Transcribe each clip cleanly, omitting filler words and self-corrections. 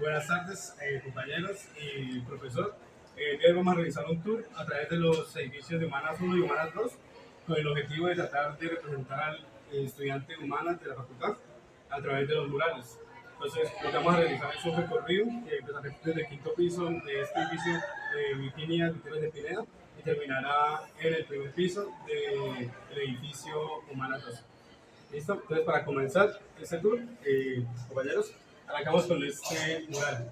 Buenas tardes, compañeros y profesor. Hoy vamos a realizar un tour a través de los edificios de Humanas 1 y Humanas 2 con el objetivo de tratar de representar al estudiante de Humanas de la facultad a través de los murales. Entonces, lo que vamos a realizar es un recorrido que empezará desde el quinto piso de este edificio de Virginia Gutiérrez de Pineda y terminará en el primer piso del edificio Humanas 2. ¿Listo? Entonces, para comenzar este tour, compañeros, arrancamos con este mural,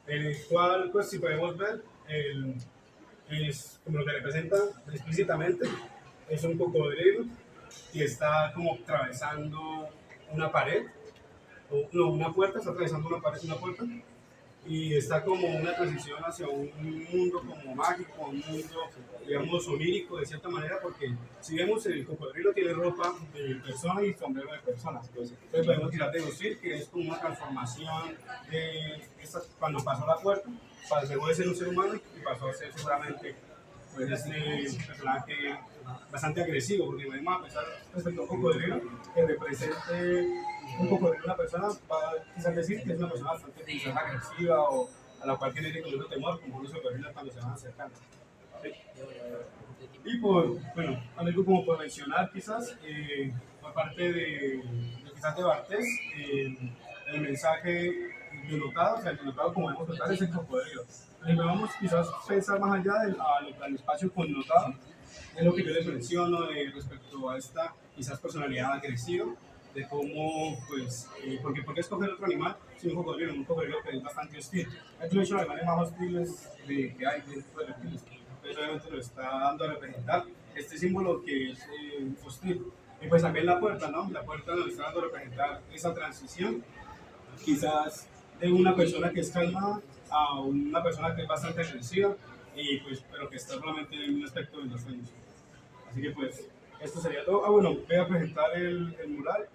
en el cual, pues, si podemos ver, es como lo que representa explícitamente, es un cocodrilo y está como atravesando una pared, o no, una puerta, está atravesando una pared, una puerta, y está como una transición hacia un mundo como mágico, un mundo, digamos, onírico de cierta manera, porque si vemos el cocodrilo tiene ropa de persona y sombrero de persona. Entonces podemos quizás deducir que es como una transformación de esta, cuando pasó la puerta, dejó de ser un ser humano y pasó a ser seguramente pues este personaje bastante agresivo, porque vamos a pensar respecto a un cocodrilo que represente un cocodrilo de una persona, va a quizás decir que es una persona bastante quizás agresiva o a la cual tiene que tener temor, como los cocodrilos cuando se van acercando. ¿Sí? Y bueno, algo como por mencionar quizás, por parte quizás de Bartés, el mensaje denotado, o sea, el denotado como vemos tratar es el cocodrilo. Pero vamos quizás pensar más allá al espacio connotado, es lo que yo les menciono respecto a esta quizás personalidad agresiva, de cómo, pues, ¿por qué escoger otro animal si un cocodrilo que es bastante hostil? Estos son los animales más hostiles que hay dentro de reptiles. Entonces obviamente lo está dando a representar este símbolo que es hostil. Y pues también la puerta, ¿no? La puerta nos está dando a representar esa transición, quizás de una persona que es calmada a una persona que es bastante agresiva, y pues, pero que está solamente en un aspecto de los sueños. Así que pues, esto sería todo. Bueno, voy a presentar el mural.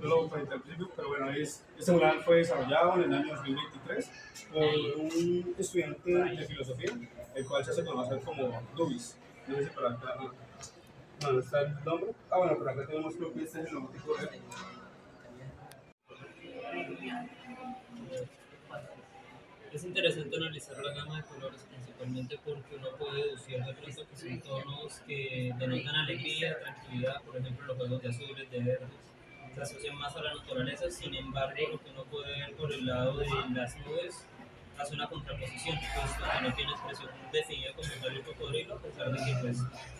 No lo presenté al principio, pero bueno, este mural fue desarrollado en el año 2023 por un estudiante de filosofía, el cual se hace conocer como Dubis. No sé si por acá no está el nombre. Bueno, por acá tenemos, creo que este es el logotipo de él. Es interesante analizar la gama de colores, principalmente porque uno puede deducir de pronto que son tonos que denotan alegría, tranquilidad, por ejemplo los juegos de azules, de verdes, se asocian más a la naturaleza. Sin embargo, lo que uno puede ver por el lado de las nubes hace una contraposición, puesto que no tiene expresión definida como tal el cocodrilo, a pesar de que pues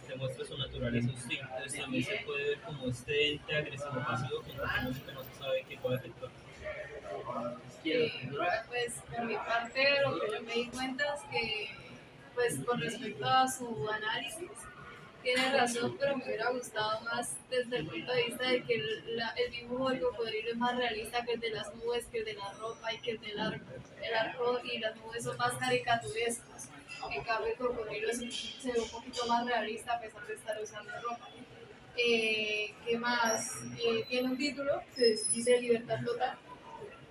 demuestra su naturaleza hostil. Entonces también se puede ver como este ente agresivo pasivo que no se sabe qué puede efectuar. Pues por mi parte lo que yo me di cuenta es que pues con respecto a su análisis tiene razón, pero me hubiera gustado más desde el punto de vista de que el dibujo del cocodrilo es más realista que el de las nubes, que el de la ropa y que el del arco. El arco y las nubes son más caricaturescos. En cambio el cocodrilo se ve un poquito más realista a pesar de estar usando ropa. ¿Qué más? Tiene un título que dice Libertad Total.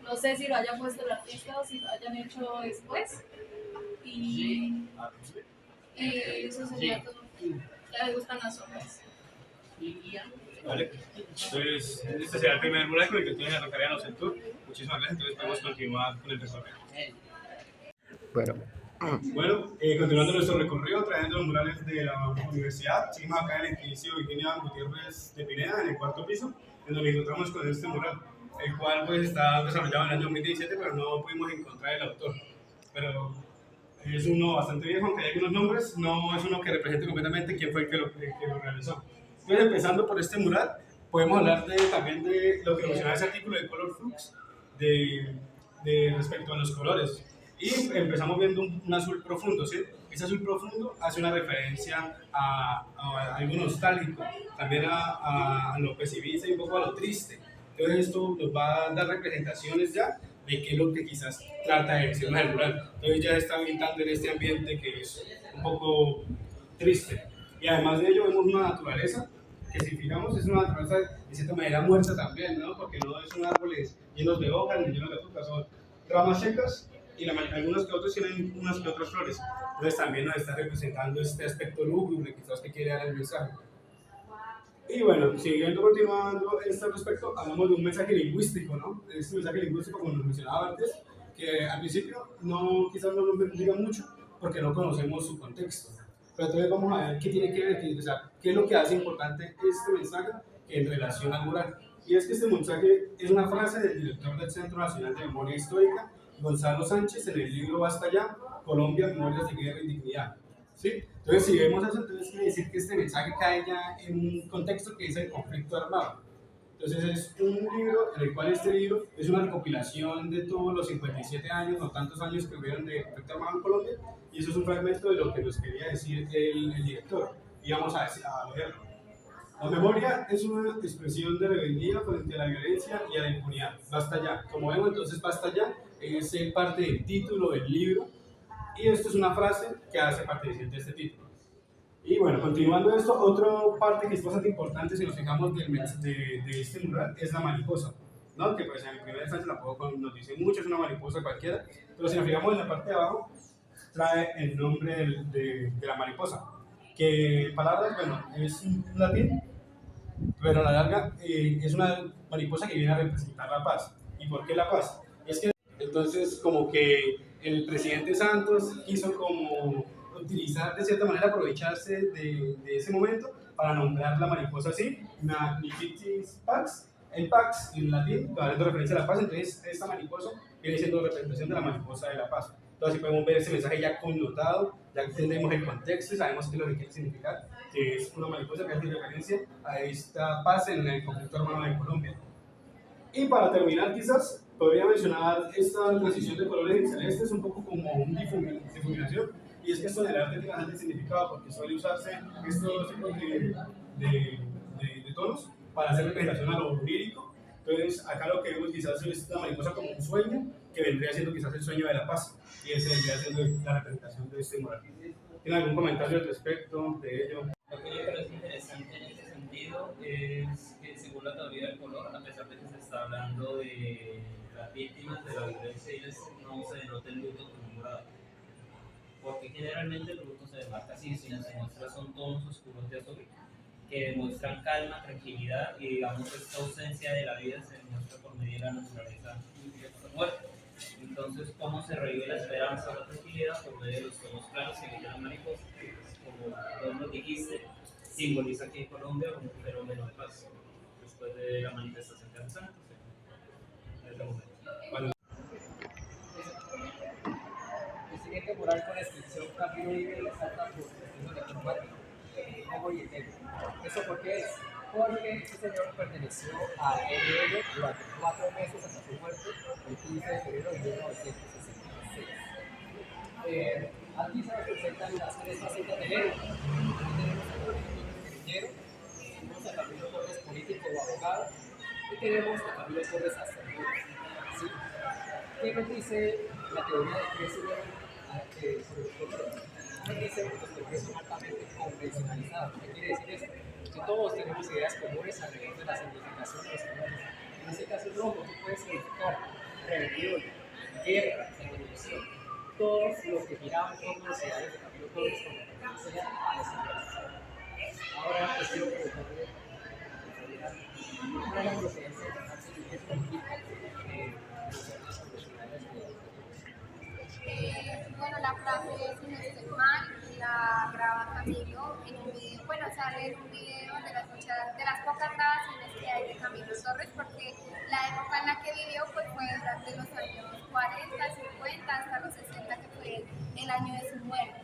No sé si lo haya puesto el artista o si lo hayan hecho después. Y, y eso sería todo. Ya me gustan las obras. ¿Vale? Entonces, este será el primer mural con el que ustedes arrancarían los tour. Muchísimas gracias, entonces podemos continuar con el recorrido. Bueno, Bueno, continuando nuestro recorrido a través de los murales de la universidad, seguimos acá en el edificio Virginia Gutiérrez de Pineda, en el cuarto piso, en donde encontramos con este mural, el cual pues está desarrollado en el año 2017, pero no pudimos encontrar el autor. Pero es uno bastante viejo, aunque hay algunos nombres, no es uno que represente completamente quién fue el que lo realizó. Entonces, empezando por este mural, podemos hablar también de lo que mencionaba ese artículo de Color Flux, respecto a los colores. Y empezamos viendo un azul profundo, ¿sí? Ese azul profundo hace una referencia a algo nostálgico, también a lo pesimista y un poco a lo triste. Entonces esto nos va a dar representaciones ya de qué es lo que quizás trata de decir el mural. Entonces ya se está habitando en este ambiente que es un poco triste. Y además de ello vemos una naturaleza que, si fijamos, es una naturaleza de cierta manera muerta también, ¿no? Porque no son árboles llenos de hojas ni llenos de frutas, son ramas secas y algunos que otros tienen unas que otras flores. Entonces también nos está representando este aspecto lúgubre quizás que quiere dar el mensaje. Y bueno, siguiendo, continuando este respecto, hablamos de un mensaje lingüístico, ¿no? Este mensaje lingüístico, como nos mencionaba antes, que al principio no, quizás no nos diga mucho porque no conocemos su contexto. Pero entonces vamos a ver qué tiene que ver, o sea, qué es lo que hace importante este mensaje en relación al mural. Y es que este mensaje es una frase del director del Centro Nacional de Memoria Histórica, Gonzalo Sánchez, en el libro Basta Ya, Colombia, Memorias de Guerra y Dignidad. ¿Sí? Entonces, si vemos eso, entonces quiere decir que este mensaje cae ya en un contexto que es el conflicto armado. Entonces es un libro en el cual este libro es una recopilación de todos los 57 años o tantos años que hubieron de conflicto armado en Colombia, y eso es un fragmento de lo que nos quería decir el director, y vamos a leerlo. La memoria es una expresión de rebeldía frente a la violencia y a la impunidad. Basta ya. Como vemos, entonces basta ya es parte del título del libro, y esto es una frase que hace parte de este título. Y bueno, continuando esto, otra parte que es bastante importante si nos fijamos de este mural es la mariposa, ¿no? Que pues en el primer instante tampoco nos dice mucho, es una mariposa cualquiera, pero si nos fijamos en la parte de abajo, trae el nombre de la mariposa, que palabras, bueno, es un latín, pero a la larga es una mariposa que viene a representar la paz. ¿Y por qué la paz? Es que entonces como que el presidente Santos quiso como utilizar de cierta manera, aprovecharse de ese momento para nombrar la mariposa así, Magnificis Pax, el Pax en latín, haciendo referencia a la paz. Entonces esta mariposa viene siendo representación de la mariposa de la paz. Entonces así podemos ver ese mensaje ya connotado, ya entendemos el contexto y sabemos qué es lo que quiere significar, que es una mariposa que hace referencia a esta paz en el conflicto armado de Colombia. Y para terminar, quizás podría mencionar esta transición de colores en celeste, es un poco como un difuminación, y es que esto en el arte tiene bastante significado porque suele usarse estos tipos de tonos para hacer representación a lo onírico. Entonces, acá lo que vemos quizás es la mariposa como un sueño, que vendría siendo quizás el sueño de la paz, y ese vendría siendo la representación de este mural. ¿Tiene algún comentario al respecto de ello? Lo que me parece interesante en este sentido es que, según la teoría del color, a pesar de que se está hablando de las víctimas de la violencia, no se denota el luto con un morado. Porque generalmente el luto se demarca así, sino se muestra son tonos oscuros de azul que demuestran calma, tranquilidad, y digamos esta ausencia de la vida se demuestra por medio de la naturaleza y la muerte. Entonces, ¿cómo se revive la esperanza o la tranquilidad? Por medio de los tonos claros que viene la mariposa, que, como vos nos dijiste, simboliza aquí en Colombia un fenómeno de paz después de la manifestación de Santos. Bueno, El siguiente mural con la inscripción Camilo Vive resalta por cuestiones de climático, rojo y negro. ¿Eso por qué es? Porque este señor perteneció a ELN durante 4 meses hasta su muerte el 15 de febrero de 1966. Aquí se nos presentan las 3 facetas del héroe. Aquí tenemos a Camilo guerrillero, tenemos a Camilo Torres político o abogado, y tenemos a Camilo Torres sacerdote. ¿Sí? ¿Qué nos dice la teoría del precio sobre los colores? Nos dice que los colores son altamente convencionalizados. ¿Qué quiere decir esto? Que todos tenemos ideas comunes alrededor de la significación de los colores. En este caso, el rojo puede significar rebelión, guerra, revolución. Todos los que giraban en torno a los ideales de Camilo Torres como sea a la civilización. Ahora, pues quiero preguntarle ¿cuál es la procedencia de la significa bueno, la frase, si no estoy mal, la graba Camilo en un video, bueno, sale en un video de las pocas grabaciones que hay de Camilo Torres, porque la época en la que vivió pues, fue durante los años 40, 50, hasta los 60, que fue el año de su muerte.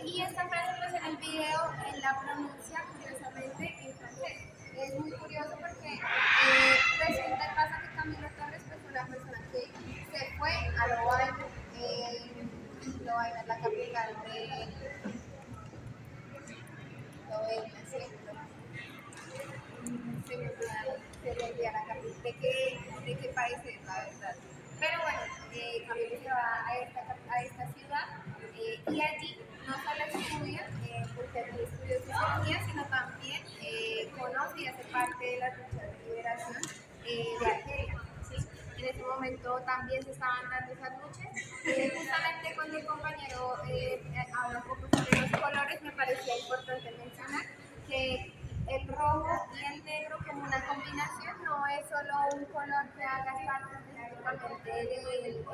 Y esta frase pues en el video, en la pronuncia, curiosamente, en francés. Es muy curioso porque resulta y pasa que Camilo Torres pues, fue una persona que se fue a Lovaina. Lovaina es la capital de Eslovenia, ¿cierto? Se me olvida la capital de qué país es, la verdad. Pero bueno, Camilo se va a esta ciudad y allí no solo estudia, porque allí estudió sociología, sino también conoce y hace parte de la lucha de liberación de Argelia. ¿Sí? En ese momento también se estaban dando esas luchas. Justamente cuando el compañero habla un poco sobre los colores, me parecía importante mencionar que el rojo y el negro como una combinación no es solo un color que haga parte específicamente del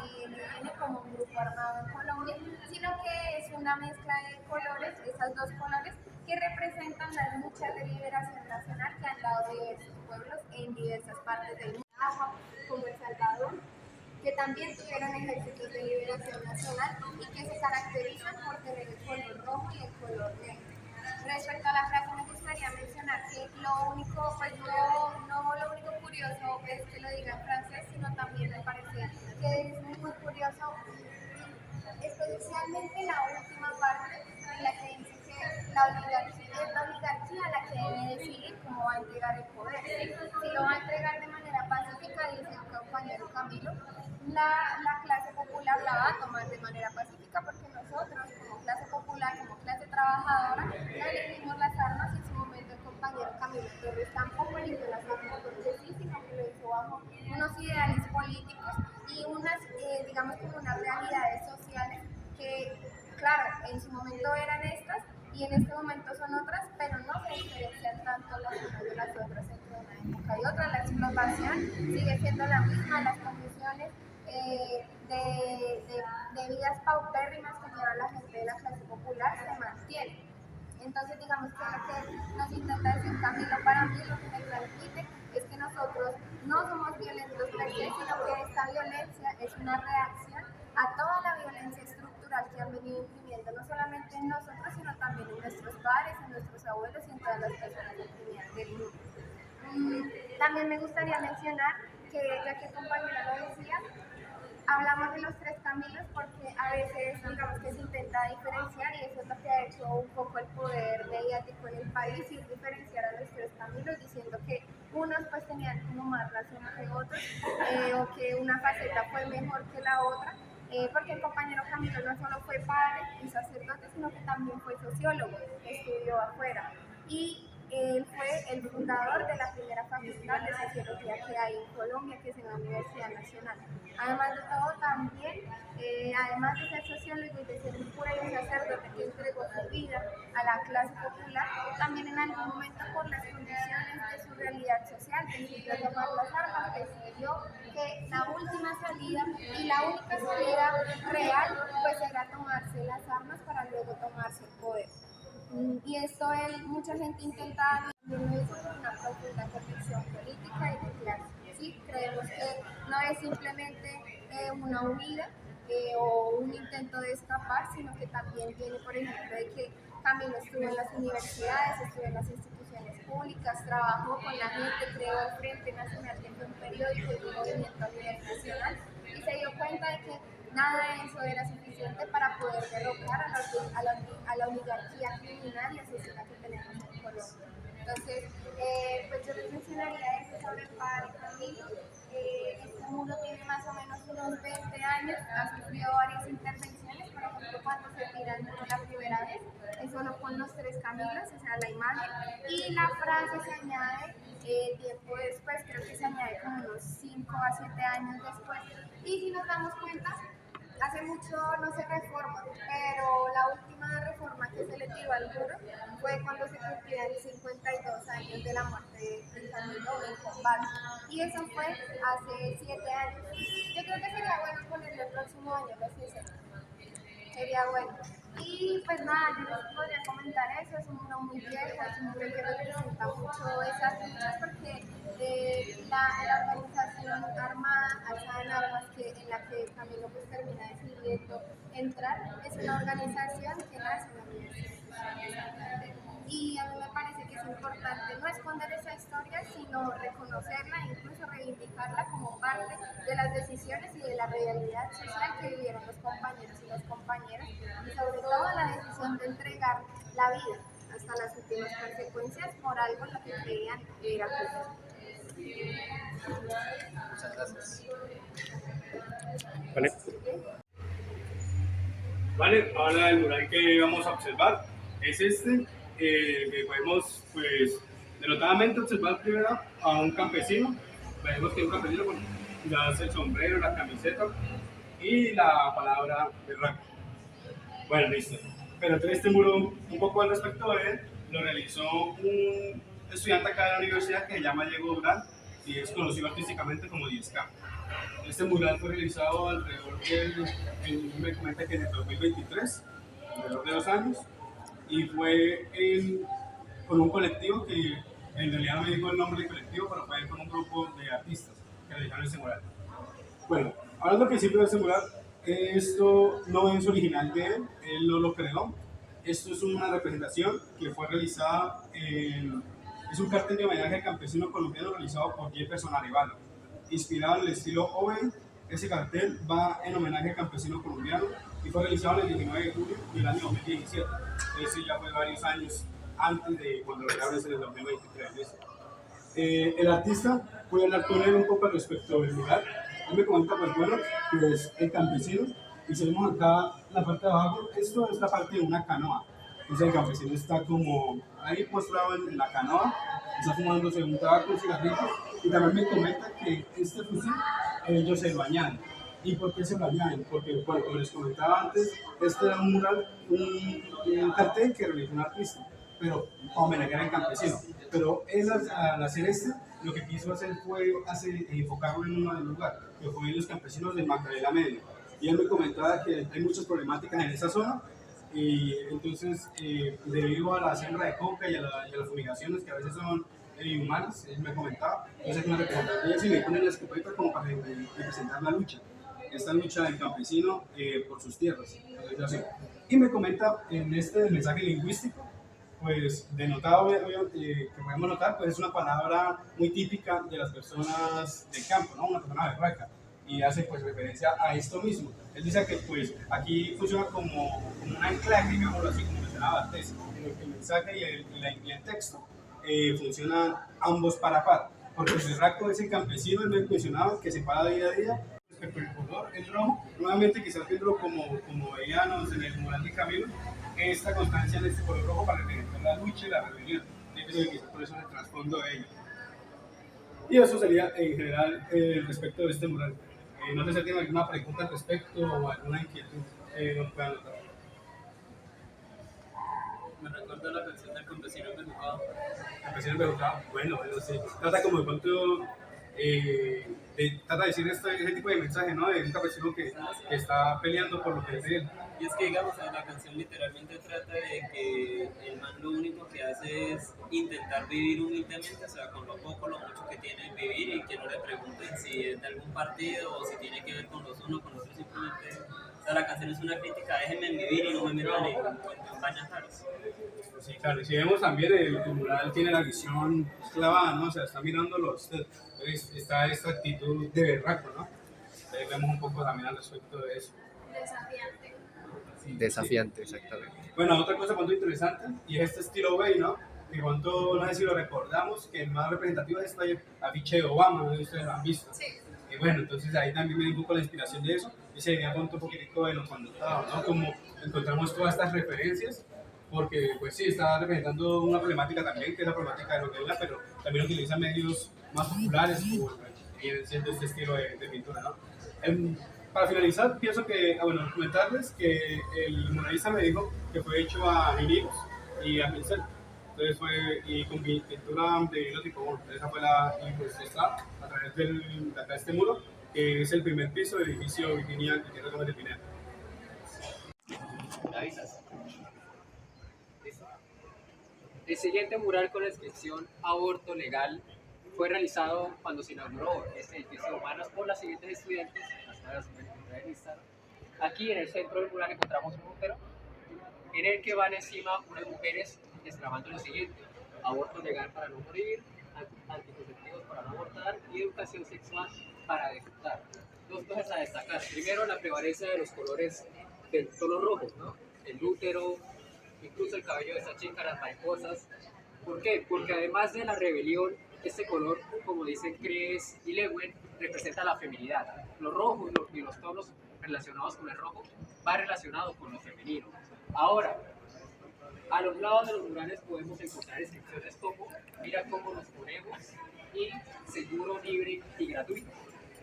armado en Colombia, sino que es una mezcla de colores, esas dos colores, que representan las luchas de liberación nacional que han dado diversos pueblos en diversas partes del mundo, como El Salvador, que también tuvieron ejércitos de liberación nacional y que se caracterizan por tener el color rojo y el color negro. Respecto a la frase, me gustaría mencionar que lo único, pues no lo único curioso es que lo diga en francés, sino también me parece que es muy curioso, especialmente la última parte en la que dice que la oligarquía es la oligarquía la que debe decidir cómo va a entregar el poder. Si lo va a entregar de manera pacífica, dice el compañero Camilo, la clase popular la va a tomar de manera pacífica porque nosotros, como clase popular, como clase trabajadora, no elegimos las armas. En su momento el compañero Camilo Torres tampoco eligió las armas porque sí, sino que lo hizo bajo unos ideales políticos y unas, digamos, como unas realidades sociales que, claro, en su momento eran estas y en este momento son otras, pero no se diferencian tanto las unas de las otras entre una época y otra. La explotación sigue siendo la misma, las condiciones de vidas paupérrimas que lleva la gente de la clase popular se mantienen. Entonces, digamos que lo que nos intenta decir Camilo, para mí lo que me transmite es que nosotros no somos violentos per se, sino que esta violencia es una reacción a toda la violencia estructural que han venido imprimiendo no solamente en nosotros, sino también en nuestros padres, en nuestros abuelos y en todas las personas oprimidas del mundo. También me gustaría mencionar que, ya que el compañero lo decía, hablamos de los tres Camilos porque a veces, digamos, que se intenta diferenciar y eso es lo que ha hecho un poco el poder mediático en el país, y diferenciar a los tres Camilos diciendo que unos pues tenían como más razón que otros, o que una faceta fue mejor que la otra, porque el compañero Camilo no solo fue padre y sacerdote, sino que también fue sociólogo, estudió afuera. Y él fue el fundador de la primera facultad de sociología que hay en Colombia, que es en la Universidad Nacional. Además de todo, también, además de ser sociólogo y de ser un cura y un sacerdote que entregó su vida a la clase popular, también en algún momento, por las condiciones de su realidad social, decidió tomar las armas, decidió que la última salida y la única salida real pues era tomarse las armas para luego tomarse el poder. Y esto mucha gente intenta también lo hizo por una profunda convicción política y de clase. ¿Sí? Creemos que no es simplemente una huida o un intento de escapar, sino que también viene, por ejemplo, de que Camilo estuvo en las universidades, estuvo en las instituciones públicas, trabajó con la gente, creó el Frente Nacional, que fue un periódico y un movimiento a nivel nacional, y se dio cuenta de que nada de eso era suficiente para poder derrocar a la oligarquía criminal y asesina que tenemos en Colombia. Entonces, pues yo les mencionaría eso sobre el padre Camilo. Este muro tiene más o menos unos 20 años, ha sufrido varias intervenciones, por ejemplo, cuando se tiran la primera vez, es solo con los tres Camilos, o sea, la imagen, y la frase se añade tiempo después, creo que se añade como unos 5 a 7 años después, y si nos damos cuenta, hace mucho no se reforma, pero la última reforma que se le tiró al muro fue cuando se cumplían 52 años de la muerte de Camilo en combate. Y eso fue hace 7 años. Yo creo que sería bueno ponerlo el próximo año, los 60. Sería bueno. Y pues nada, yo les podría comentar eso, es un muro muy viejo, es un muro que representa mucho esas luchas porque la organización armada, alzada en armas, en la que Camilo pues termina decidiendo entrar, es una organización que nace en la Universidad. Y a mí me parece que es importante no esconder esa historia, sino reconocerla e incluso reivindicarla como parte de las decisiones y de la realidad social que vivieron los compañeros y las compañeras, y sobre todo la decisión de entregar la vida hasta las últimas consecuencias por algo en lo que creían era justo. Muchas gracias. Vale. Vale, ahora el mural que vamos a observar es este, que podemos, pues, denotadamente observar primero a un campesino. Vemos que es un campesino con ya el sombrero, la camiseta y la palabra berraco. Bueno, listo. Pero entonces este muro, un poco al respecto de él, lo realizó un estudiante acá de la universidad que se llama Diego Durán y es conocido artísticamente como 10K. Este mural fue realizado alrededor del, me comenta que en el 2023, alrededor de 2 años, y fue con un colectivo que en realidad no me dijo el nombre del colectivo, pero fue con un grupo de artistas que realizaron ese mural. Bueno, hablando al principio de este mural, esto no es original de él, él no lo creó. Esto es una representación que fue realizada es un cartel de homenaje al campesino colombiano realizado por Jefferson Arevalo. Inspirado en el estilo Owen, ese cartel va en homenaje al campesino colombiano y fue realizado el 19 de julio del año 2017. Es decir, ya fue varios años antes de cuando lo crearon en el 2023. El artista, voy a hablar con él un poco al respecto del lugar. Él me comenta, pues bueno, que es el campesino, y si vemos acá la parte de abajo, esto es la parte de una canoa. Entonces el campesino está como ahí postrado en la canoa, está fumándose un tabaco, un cigarrito, y también me comenta que este fusil ellos se lo añaden. ¿Y por qué se lo añaden? Porque, bueno, como les comentaba antes, este era un mural, un cartel que realizó un artista, pero para homenajear al campesino. Pero él al hacer este, lo que quiso hacer fue enfocarlo en un lugar, que fue en los campesinos del Magdalena Medio. Y él me comentaba que hay muchas problemáticas en esa zona, y entonces, debido a la siembra de coca y a las fumigaciones que a veces son inhumanas, él me comentaba, entonces una representación y le ponen la escopeta como para representar la lucha, esta lucha del campesino por sus tierras. Entonces, así. Y me comenta en este mensaje lingüístico, pues denotado, que podemos notar, pues es una palabra muy típica de las personas del campo, ¿no? Una persona berraca, y hace pues referencia a esto mismo. Él dice que pues aquí funciona como un anclaje, digámoslo así, como mencionaba antes, en el que el mensaje y el texto funcionan ambos para par, porque el berraco es el campesino, él mencionaba, que se para día a día. Respecto al color, el rojo, nuevamente quizás viéndolo como veíamos en el mural de Camilo, esta constancia en este color rojo para representar la lucha y la rebelión. Yo creo que quizás por eso es el trasfondo de ello. Y eso sería en general respecto de este mural. No sé si tienen alguna pregunta al respecto o alguna inquietud que nos puedan notar. Me recuerda la canción del campesino embejucado. Campesino embejucado, bueno, sí. Trata como de pronto, trata de decir ese tipo de mensaje, ¿no? De un campesino que está peleando por lo que es de él. Y es que, digamos, la canción literalmente trata de que el man lo único que hace es intentar vivir humildemente, o sea, con lo poco, lo mucho que tiene vivir, y que no le pregunten si es de algún partido o si tiene que ver con los unos, con los otros, simplemente. O sea, la canción es una crítica, déjenme vivir y no me metan en campañas raras. Sí, claro, y si vemos también el mural tiene la visión clavada, ¿no? O sea, está mirándolo usted, entonces está esta actitud de berraco, ¿no? Entonces vemos un poco también al respecto de eso. Desafiante. Desafiante, exactamente. Bueno, otra cosa muy interesante, y es este estilo Bay, ¿no? Que cuando, no sé si lo recordamos, que el más representativo es este afiche de Obama, no sé si ustedes lo han visto. Sí. Y bueno, entonces ahí también me dio un poco la inspiración de eso, y se venía con un poquitico de lo conectado, ¿no? Como encontramos todas estas referencias, porque pues sí, está representando una problemática también, que es la problemática de lo que habla, pero también utiliza medios más populares, como viene siendo este estilo de pintura, ¿no? Para finalizar, pienso que, bueno, comentarles que el muralista me dijo que fue hecho a vinilo y a pincel. Entonces fue y con pintura de vinilo tipo oro. Esa fue y pues está a través de acá este muro, que es el primer piso del edificio Virginia que tiene de Pineda. ¿Me avisas? Listo. El siguiente mural con la inscripción Aborto Legal fue realizado cuando se inauguró este edificio de Humanas por las siguientes estudiantes, las cuales se pueden encontrar en Instagram. Aquí en el centro del mural encontramos un útero en el que van encima unas mujeres exclamando lo siguiente: aborto legal para no morir, anticonceptivos para no abortar y educación sexual para disfrutar. Dos cosas a destacar. Primero, la prevalencia de los colores del tono rojo, ¿no? El útero, incluso el cabello de esta chica, las mariposas. ¿Por qué? Porque además de la rebelión, este color, como dicen Cres y Lewin, representa la feminidad. Los rojos y los tonos relacionados con el rojo va relacionado con lo femenino. Ahora, a los lados de los murales podemos encontrar inscripciones como mira cómo nos ponemos y seguro, libre y gratuito.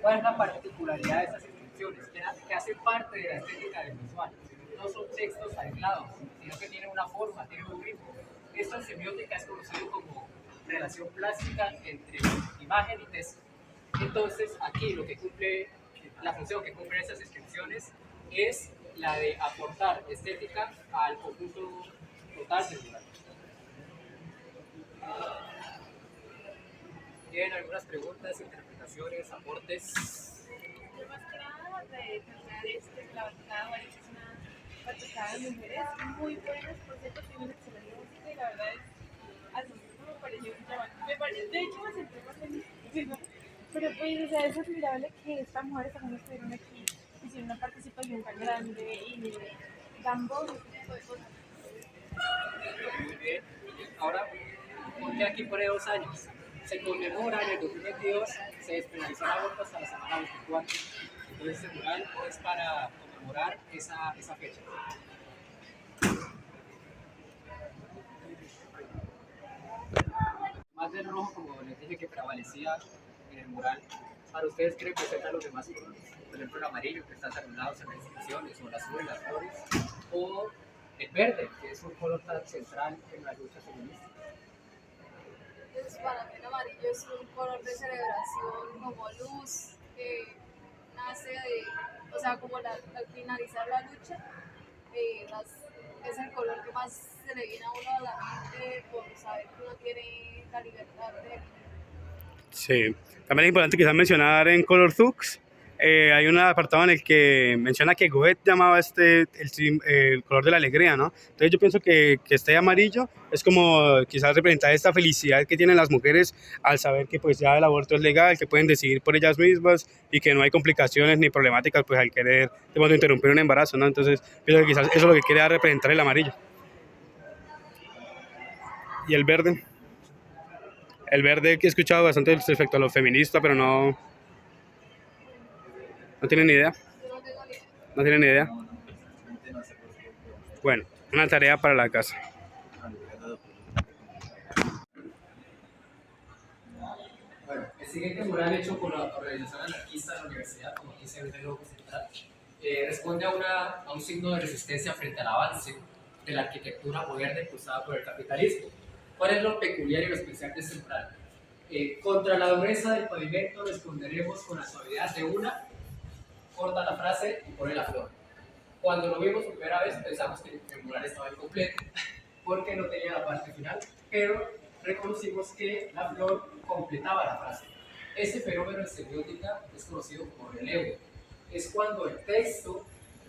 ¿Cuál es la particularidad de estas inscripciones? Que hacen parte de la estética del visual. No son textos aislados, sino que tienen una forma, tienen un ritmo. Esto en semiótica es conocido como relación plástica entre imagen y texto. Entonces, aquí lo que cumple, la función que cumplen esas inscripciones es la de aportar estética al conjunto total del mural. ¿Tienen algunas preguntas, interpretaciones, aportes? Yo más que nada de terminar la batucada Guarich es una batucada de mujeres muy buenas, por cierto tiene una excelente música y la verdad es así me pareció un trabajo. De hecho me sentí más feliz. Pero pues, o sea, es admirable que estas mujeres también estuvieron aquí, hicieron una participación tan grande y dan voz a este tipo de cosas. Muy bien. Ahora, porque aquí por 2 años se conmemora en el 2022, se despenalizó el aborto hasta la semana 24. Entonces, este mural es para conmemorar esa fecha. Más del rojo, como les dije, que prevalecía en el mural, para ustedes, ¿qué representa los demás colores? Por ejemplo, el amarillo, que está saludado en las inscripciones, o el azul en las flores, o el verde, que es un color tan central en la lucha feminista. Entonces, para mí el amarillo es un color de celebración, como luz, que nace de, o sea, como al finalizar la lucha, es el color que más se le viene a uno a la mente por saber que uno tiene la libertad de... Sí, también es importante quizás mencionar en Color Tux, hay un apartado en el que menciona que Goethe llamaba el color de la alegría, ¿no? Entonces yo pienso que este amarillo es como quizás representar esta felicidad que tienen las mujeres al saber que pues ya el aborto es legal, que pueden decidir por ellas mismas y que no hay complicaciones ni problemáticas pues al querer de modo interrumpir un embarazo, ¿no? Entonces pienso que quizás eso es lo que quiere representar el amarillo. ¿Y el verde? El verde que he escuchado bastante respecto a lo feminista, pero no tienen ni idea. Yo no tengo ni idea. No tienen ni idea. Bueno, una tarea para la casa. Bueno, el siguiente mural hecho por la organización anarquista de la universidad, como aquí se ve en el logo central, responde a un signo de resistencia frente al avance de la arquitectura moderna impulsada por el capitalismo. ¿Cuál es lo peculiar y lo especial de este mural? Contra la dureza del pavimento responderemos con la suavidad de una, corta la frase y pone la flor. Cuando lo vimos por primera vez pensamos que el mural estaba incompleto porque no tenía la parte final, pero reconocimos que la flor completaba la frase. Ese fenómeno en semiótica es conocido como relevo. Es cuando el texto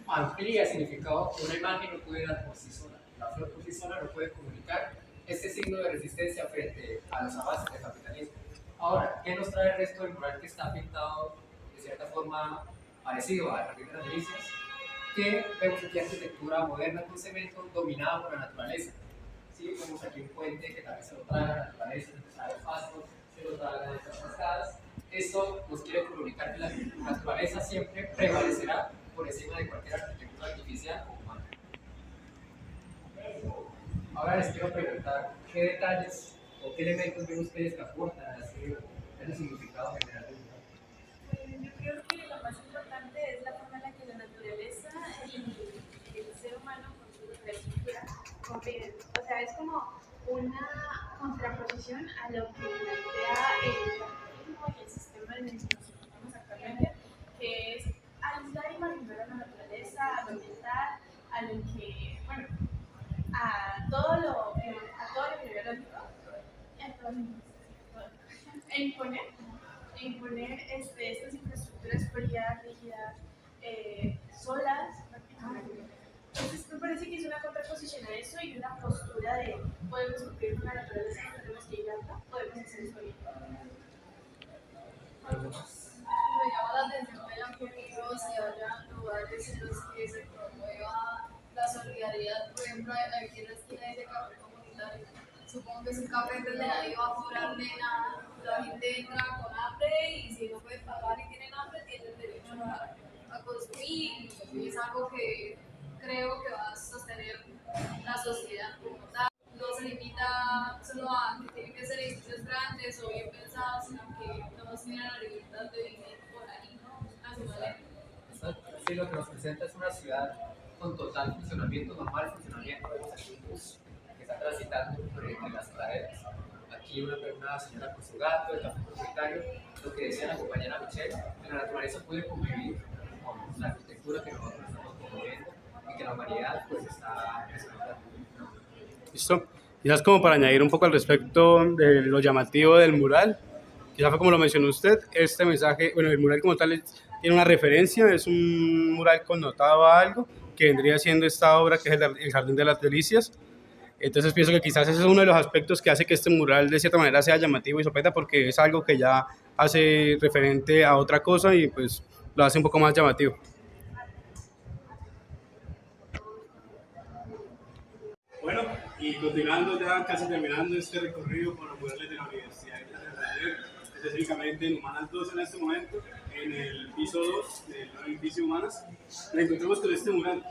amplía el significado que una imagen no puede dar por sí sola. La flor por sí sola no puede comunicar este signo de resistencia frente a los avances del capitalismo. Ahora, ¿qué nos trae el resto del mural que está pintado de cierta forma parecido a las primeras delicias? Que vemos aquí arquitectura moderna con cemento dominada por la naturaleza. ¿Sí? Vemos aquí un puente que también se lo trae la naturaleza, se lo trae el pasto, se lo trae estas cascadas. Esto nos quiere comunicar que la naturaleza siempre prevalecerá por encima de cualquier arquitectura artificial o humana. Ahora les quiero preguntar, ¿qué detalles o qué elementos ven ustedes que aportan a ese significado general del mural? Yo creo que lo más importante es la forma en la que la naturaleza y el ser humano con su infraestructura conviven. O sea, es como una contraposición a lo que plantea el capitalismo y el sistema en el que nos encontramos actualmente, que es ayudar y mantener a la naturaleza, a lo ambiental, a lo que, bueno, a todo lo biológico, e imponer estas infraestructuras frías, rígidas, solas, prácticamente. Entonces me parece que es una contraposición a eso y una postura de podemos cumplir con la naturaleza, tenemos que ayudarla, podemos hacer eso bien. ¿Algo más? Me llama la atención que hayan querido se hayan lugares en los que se promueva la solidaridad. Por ejemplo, aquí en la esquina dice café comunitario. Supongo que es un café donde nadie va a cobrarle nada. La gente entra con hambre y si no puede pagar y tienen hambre, tienen derecho a consumir. Y es algo que creo que va a sostener la sociedad como tal. No se limita solo a que tienen que ser edificios grandes o bien pensados, sino que todos tienen la libertad de vivir por ahí, ¿no? A su manera. Sí, lo que nos presenta es una ciudad con total funcionamiento, normal funcionamiento. Vemos aquí un bus que está transitando entre las praderas. Aquí aquí una señora con su gato, el café propietario, lo que decía la compañera Michelle, que la naturaleza puede convivir con la arquitectura que nosotros estamos promoviendo y que la humanidad pues está presentando. ¿Listo? Quizás como para añadir un poco al respecto de lo llamativo del mural, quizás fue como lo mencionó usted, este mensaje, bueno, el mural como tal tiene una referencia, es un mural connotado a algo que vendría siendo esta obra que es el Jardín de las Delicias. Entonces pienso que quizás ese es uno de los aspectos que hace que este mural de cierta manera sea llamativo y sorprenda, porque es algo que ya hace referente a otra cosa y pues lo hace un poco más llamativo. Bueno, y continuando ya casi terminando este recorrido por los murales de la Universidad de Santander, específicamente en Humanas 2 en este momento, en el piso 2 del nuevo edificio Humanas, nos encontramos con este mural,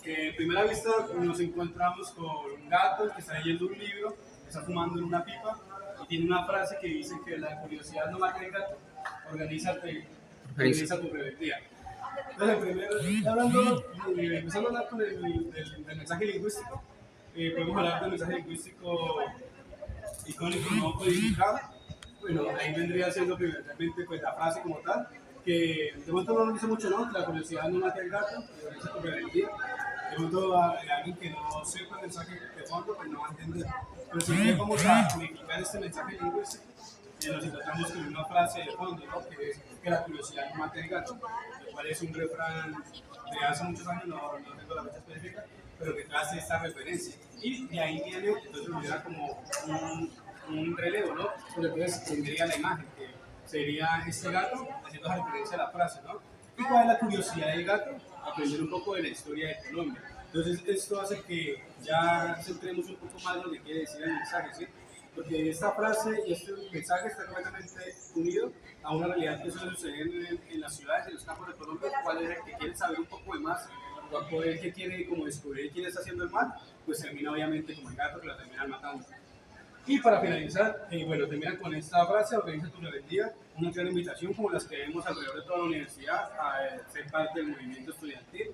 que en primera vista nos encontramos con un gato que está leyendo un libro, está fumando en una pipa y tiene una frase que dice que la curiosidad no mata el gato, organiza tu rebeldía. Entonces, primero, empezando a hablar con del mensaje lingüístico, podemos hablar del mensaje lingüístico icónico no codificado. Bueno, ahí vendría siendo primordialmente pues, la frase como tal, que de momento no nos dice mucho, ¿no? Que la curiosidad no mata al gato, organiza tu rebeldía. De momento a alguien que no sepa el mensaje de fondo, pues no va a entender. Pero si vamos a codificar este mensaje lingüístico, nos encontramos con una frase de fondo, ¿no? Que es que la curiosidad no mata al gato, lo cual es un refrán de hace muchos años, no tengo la fecha específica, pero que trae esta referencia. Y de ahí viene, entonces me da como un relevo, ¿no? Pero entonces tendría la imagen, que sería este gato haciendo referencia a la frase, ¿no? ¿Y cuál es la curiosidad del gato? Aprender un poco de la historia de Colombia. Entonces esto hace que ya centremos un poco más lo que quiere decir el mensaje, ¿sí? Porque esta frase y este mensaje está completamente unido a una realidad que suele suceder en las ciudades, en los campos de Colombia, cuál es el que quiere saber un poco de más, o el que quiere como descubrir quién está haciendo el mal, pues termina obviamente como el gato que lo termina matando. Y para finalizar, bueno, termina con esta frase, organiza tu rebeldía, una clara invitación como las que vemos alrededor de toda la universidad a ser parte del movimiento estudiantil,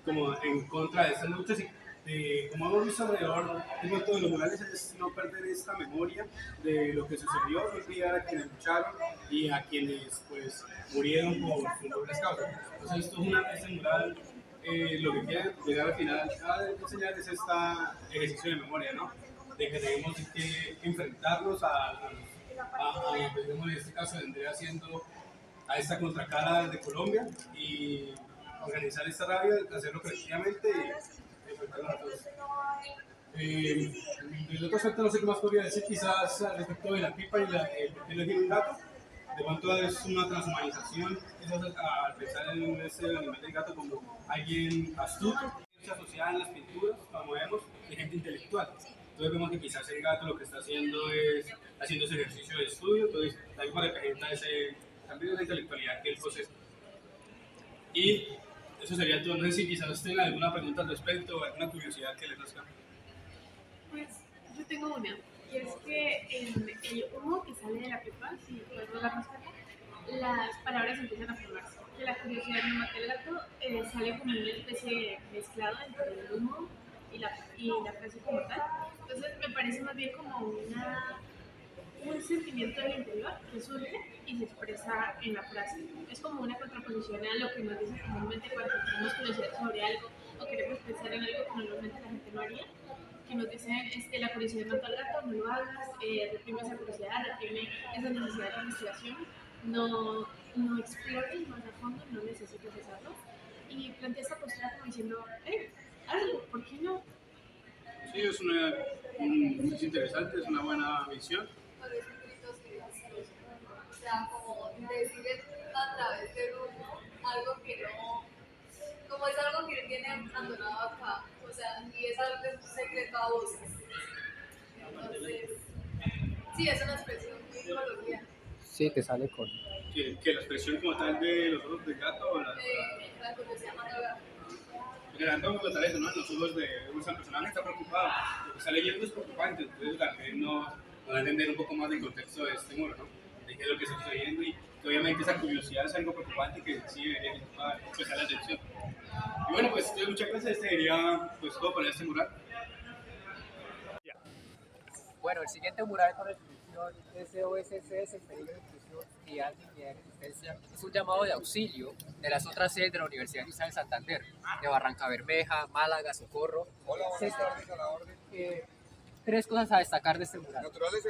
como en contra de estas luchas y como hemos visto alrededor de los murales es no perder esta memoria de lo que sucedió, no olvidar a quienes lucharon y a quienes pues murieron por sus nobles causas. Entonces este mural lo que quiere llegar al final a enseñar es este ejercicio de memoria, ¿no? De que tenemos que enfrentarnos a en este caso vendría siendo a esta contracara de Colombia y organizar esta rabia, hacerlo colectivamente y enfrentarnos a todos. Del otro aspecto no sé qué más podría decir, quizás al respecto de la pipa y por qué le tiene un gato. De pronto es una transhumanización, quizás al pensar en ese animal del gato como alguien astuto, asociada en las pinturas, como vemos, de gente intelectual. Entonces vemos que quizás el gato lo que está haciendo es haciendo ese ejercicio de estudio, entonces también representa también esa intelectualidad que él posee. Y eso sería todo. No sé si quizás tengan alguna pregunta al respecto o alguna curiosidad que les nazca. Pues yo tengo una, y es que en el humo que sale de la pipa, si puedes la mascarilla, las palabras empiezan a formarse. Que la curiosidad no mata el gato sale como una especie de mezclado entre el humo y la frase como tal. Entonces me parece más bien como un sentimiento del interior que surge y se expresa en la frase. Es como una contraposición a lo que nos dicen comúnmente cuando tenemos curiosidad sobre algo o queremos pensar en algo que normalmente la gente no haría. Que nos dicen la curiosidad mata al gato, no lo hagas, reprime esa curiosidad, reprime esa necesidad de investigación, no explores más a fondo, no necesitas hacerlo. Y plantea esta postura como diciendo, hazlo, ¿por qué no? Sí, es interesante, es una buena visión. Pero es un grito silencioso. O sea, como decir a través del humo algo que no, como es algo que viene abandonado acá, o sea, y es algo que es un secreto a voces. Entonces, sí, es una expresión muy colombiana. Sí, que sale con... Que la expresión como tal de los ojos del gato o La curiosidad mata al gato. generando como tal eso, ¿no? En los ojos de una persona que está preocupada, lo que está leyendo es preocupante, entonces la gente no va a entender un poco más del contexto de este muro, ¿no? De qué es lo que está sucediendo y que obviamente esa curiosidad es algo preocupante que sí debería prestar la atención. Y bueno, pues entonces muchas gracias, este sería pues todo para este mural. Bueno, el siguiente mural con el Fundación SOSCS, Peligro de Inclusión y Dignidad de Existencia, es un llamado de auxilio de las otras sedes de la Universidad Isabel Santander, de Barranca Bermeja, Málaga, Socorro, etc. Tres cosas a destacar de este mural.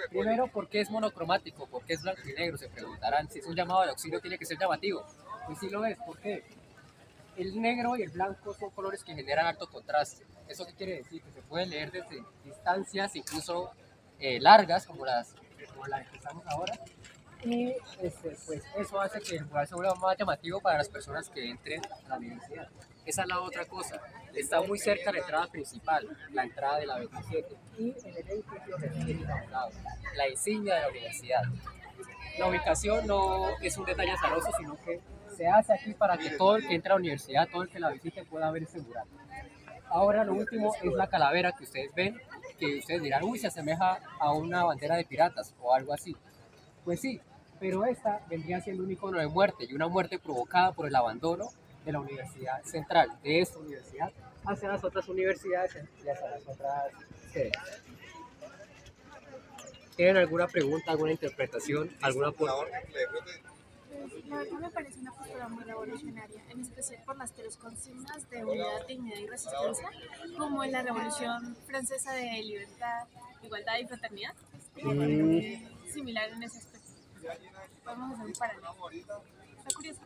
Primero, ¿por qué es monocromático? ¿Por qué es blanco y negro? Se preguntarán. Si es un llamado de auxilio, tiene que ser llamativo. Pues sí lo es. ¿Por qué? El negro y el blanco son colores que generan alto contraste. ¿Eso qué quiere decir? Que se puede leer desde distancias incluso largas, como la que estamos ahora. Y pues eso hace que el mural se vuelva más llamativo para las personas que entren a la universidad. Esa es la otra cosa. Está muy cerca de la entrada principal, la entrada de la 27. Y en el edificio recién inaugurado, la insignia de la universidad. La ubicación no es un detalle azaroso, sino que se hace aquí para que todo el que entra a la universidad, todo el que la visite pueda ver ese mural. Ahora lo último es la calavera que ustedes ven, que ustedes dirán, uy, se asemeja a una bandera de piratas o algo así. Pues sí, pero esta vendría siendo un icono de muerte y una muerte provocada por el abandono de la Universidad Central, de esta universidad, hacia las otras universidades y hacia las otras sedes. ¿Tienen alguna pregunta, alguna interpretación, alguna aporte? La verdad me parece una postura muy revolucionaria, en especial por las tres consignas de unidad, dignidad y resistencia, como en la Revolución Francesa de libertad, igualdad y fraternidad. Similar en ese aspecto. Podemos hacer un paralelo. Está curioso.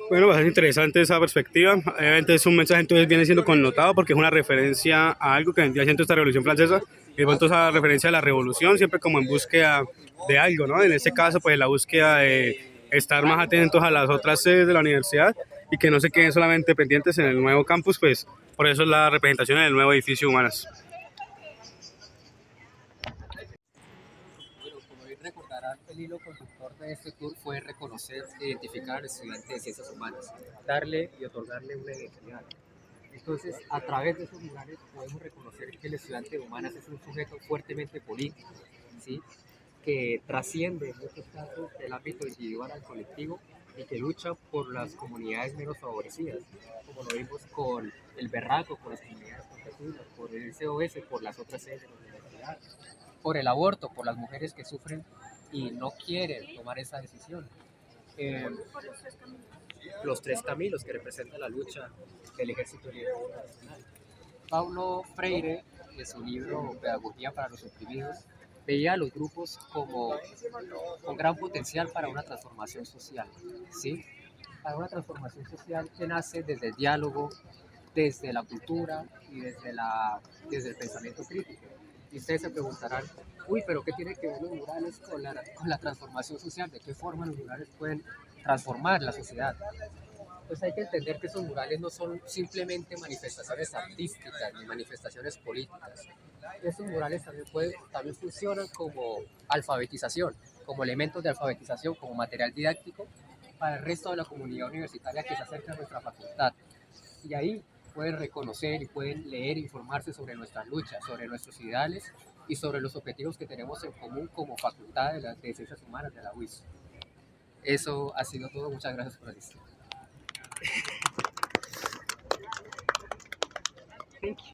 Bueno, bastante interesante esa perspectiva. Obviamente es un mensaje, entonces viene siendo connotado porque es una referencia a algo que vendría siendo esta Revolución Francesa, y de pronto esa referencia a la revolución siempre como en búsqueda de algo, ¿no? En este caso, pues la búsqueda de estar más atentos a las otras sedes de la universidad y que no se queden solamente pendientes en el nuevo campus, pues por eso es la representación en el nuevo edificio Humanas. Bueno, como bien recordarán, el hilo conductor de este tour fue reconocer e identificar al estudiante de ciencias humanas, darle y otorgarle una identidad. Entonces, a través de esos murales podemos reconocer que el estudiante de humanas es un sujeto fuertemente político, ¿sí? Que trasciende en muchos casos del ámbito individual al colectivo y que lucha por las comunidades menos favorecidas, como lo vimos con el Berraco, por las comunidades campesinas, por el SOS, por las otras sedes de la universidad, por el aborto, por las mujeres que sufren y no quieren tomar esa decisión. Los tres caminos que representan la lucha del Ejército Libre Nacional. Paulo Freire, en su libro Pedagogía para los Oprimidos, veía a los grupos como con gran potencial para una transformación social, ¿sí? Para una transformación social que nace desde el diálogo, desde la cultura y desde el pensamiento crítico. Y ustedes se preguntarán, uy, pero ¿qué tiene que ver los murales con la transformación social? ¿De qué forma los murales pueden transformar la sociedad? Pues hay que entender que esos murales no son simplemente manifestaciones artísticas ni manifestaciones políticas. Estos murales también funcionan como alfabetización, como elementos de alfabetización, como material didáctico para el resto de la comunidad universitaria que se acerca a nuestra facultad. Y ahí pueden reconocer y pueden leer e informarse sobre nuestras luchas, sobre nuestros ideales y sobre los objetivos que tenemos en común como facultad de Ciencias Humanas de la UIS. Eso ha sido todo. Muchas gracias por asistir. Thank you.